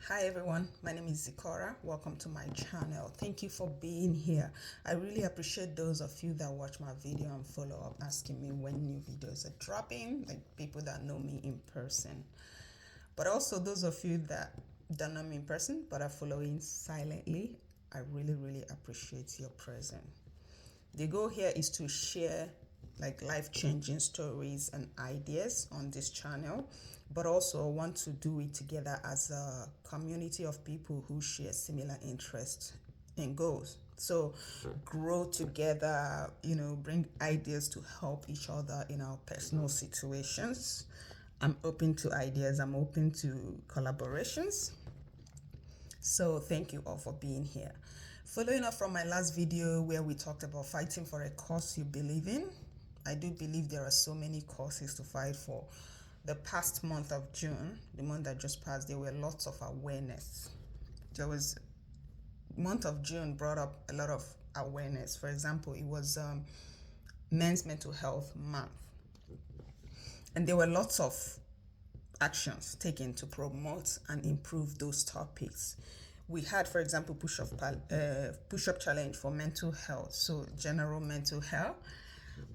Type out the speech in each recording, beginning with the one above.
Hi everyone, my name is Zikora. Welcome to my channel. Thank you for being here. I really appreciate those of you that watch my video and follow up asking me when new videos are dropping, like people that know me in person. But also those of you that don't know me in person but are following silently, I really appreciate your presence. The goal here is to share like life-changing stories and ideas on this channel, but also want to do it together as a community of people who share similar interests and goals. So grow together, bring ideas to help each other in our personal situations. I'm open to ideas, I'm open to collaborations. So thank you all for being here. Following up from my last video where we talked about fighting for a cause you believe in, I do believe there are so many causes to fight for. The past month of June, the month that just passed, there were lots of awareness. There was month of June brought up a lot of awareness. For example, it was Men's Mental Health Month, and there were lots of actions taken to promote and improve those topics. We had, for example, push-up challenge for mental health, so general mental health,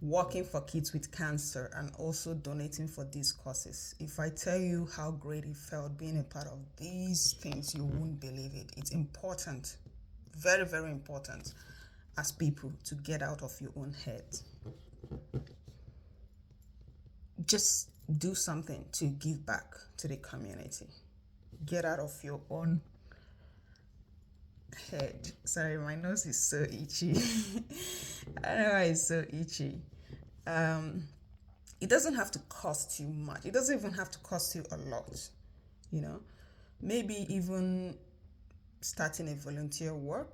working for kids with cancer, and also donating for these causes. If I tell you how great it felt being a part of these things, you won't believe it. It's important, very important, as people to get out of your own head. Just do something to give back to the community. Get out of your own head. Sorry, my nose is so itchy. I don't know why it's so itchy. It doesn't have to cost you much. It doesn't even have to cost you a lot. Maybe even starting a volunteer work,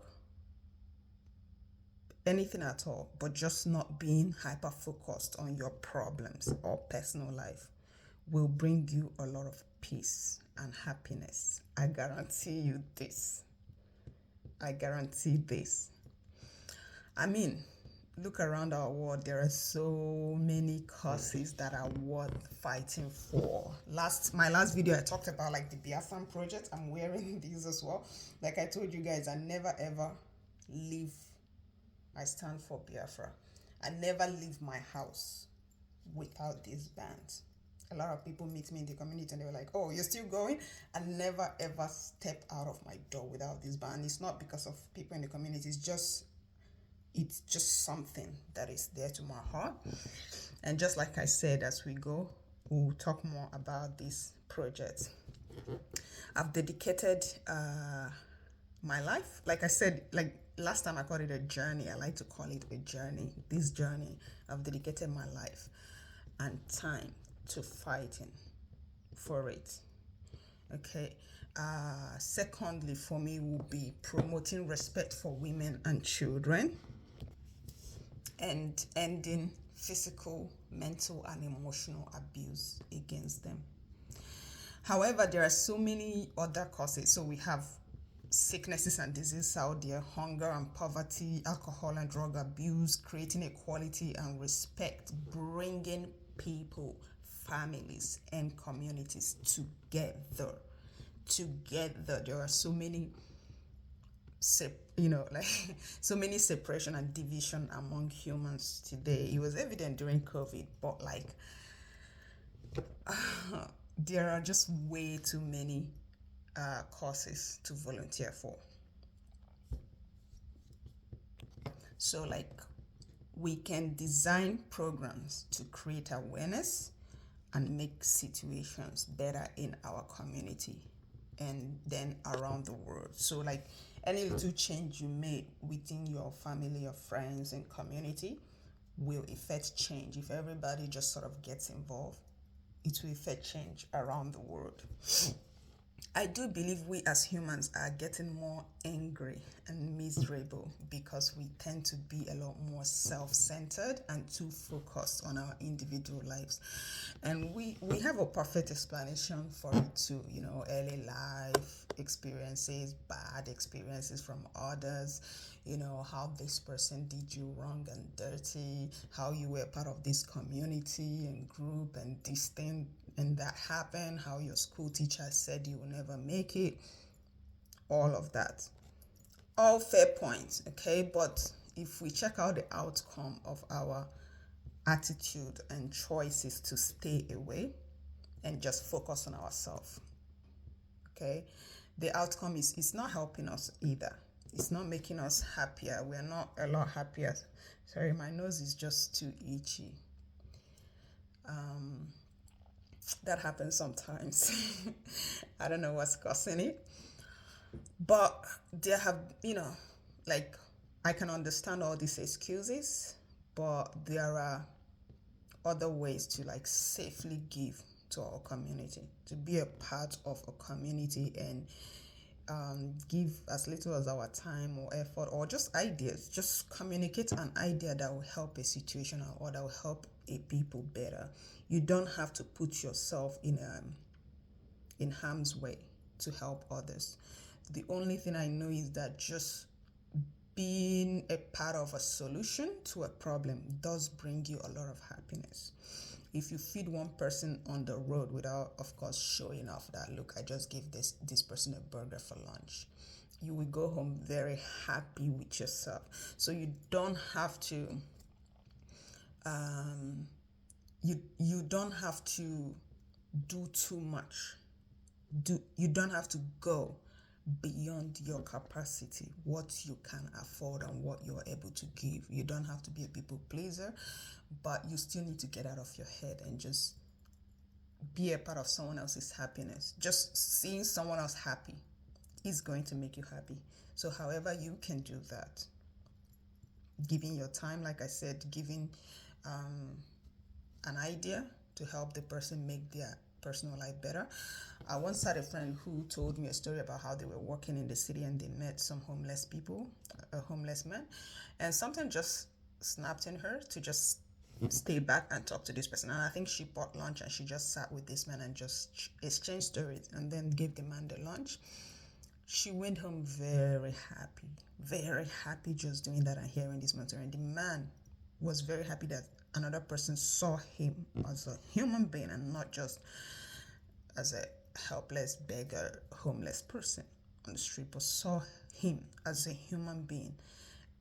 anything at all, but just not being hyper focused on your problems or personal life will bring you a lot of peace and happiness. I guarantee you this. I guarantee this. I mean, look around our world, there are so many causes that are worth fighting for. My last video I talked about like the Biafran project. I'm wearing these as well. Like I told you guys, I never ever leave. I stand for Biafra. I never leave my house without these bands. A lot of people meet me in the community and they were like, oh, you're still going? I never ever step out of my door without this band. It's not because of people in the community, it's just something that is there to my heart. And just like I said, as we go, we'll talk more about this project. I've dedicated my life, like I said, like last time I called it a journey. I like to call it a journey. This journey, I've dedicated my life and time to fighting for it. Okay. Secondly, for me, will be promoting respect for women and children and ending physical, mental, and emotional abuse against them. However, there are so many other causes. So we have sicknesses and diseases out there, hunger and poverty, alcohol and drug abuse, creating equality and respect, bringing people, families, and communities together. There are so many so many separation and division among humans today. It was evident during COVID, but there are just way too many causes to volunteer for. So we can design programs to create awareness and make situations better in our community and then around the world. So any little change you made within your family, your friends, and community will effect change. If everybody just sort of gets involved, it will effect change around the world. I do believe we as humans are getting more angry and miserable because we tend to be a lot more self-centered and too focused on our individual lives. And we have a perfect explanation for it too, early life experiences, bad experiences from others, how this person did you wrong and dirty, how you were part of this community and group and this thing and that happened, how your school teacher said you will never make it. all of that. All fair points, okay? But if we check out the outcome of our attitude and choices to stay away and just focus on ourselves, okay, the outcome is it's not helping us either. It's not making us happier. We're not a lot happier. Sorry, my nose is just too itchy. That happens sometimes. I don't know what's causing it. But there have, like, I can understand all these excuses, but there are other ways to like safely give to our community, to be a part of a community and give as little as our time or effort or just ideas. Just communicate an idea that will help a situation or that will help a people better. You don't have to put yourself in harm's way to help others. The only thing I know is that just being a part of a solution to a problem does bring you a lot of happiness. If you feed one person on the road without, of course, showing off that, look, I just gave this person a burger for lunch, you will go home very happy with yourself. So you don't have to you don't have to do too much. You don't have to go beyond your capacity, what you can afford and what you're able to give. You don't have to be a people pleaser, but you still need to get out of your head and just be a part of someone else's happiness. Just seeing someone else happy is going to make you happy. So however you can do that, giving your time, like I said, giving an idea to help the person make their personal life better. I once had a friend who told me a story about how they were working in the city and they met some homeless people, a homeless man, and something just snapped in her to just stay back and talk to this person. And I think she bought lunch and she just sat with this man and just exchanged stories and then gave the man the lunch. She went home very happy just doing that and hearing this man story. And the man was very happy that another person saw him as a human being and not just as a helpless beggar, homeless person on the street, but saw him as a human being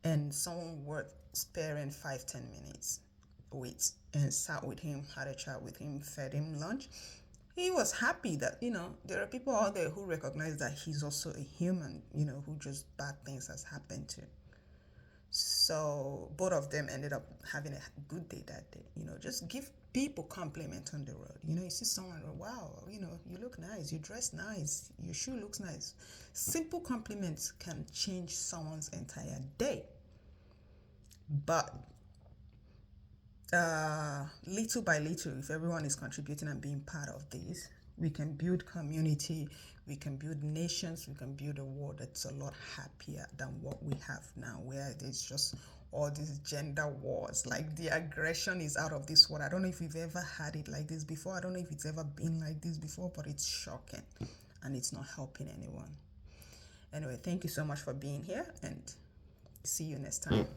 and someone worth sparing 5-10 minutes with, and sat with him, had a chat with him, fed him lunch. He was happy that, there are people out there who recognize that he's also a human, who just bad things has happened to. So both of them ended up having a good day that day. Just give people compliment on the road. You see someone, wow, you look nice, you dress nice, your shoe looks nice. Simple compliments can change someone's entire day. But little by little, if everyone is contributing and being part of this, we can build community, we can build nations, we can build a world that's a lot happier than what we have now, where there's just all these gender wars. Like, the aggression is out of this world. I don't know if we've ever had it like this before. I don't know if it's ever been like this before, but it's shocking and it's not helping anyone. Anyway, thank you so much for being here and see you next time.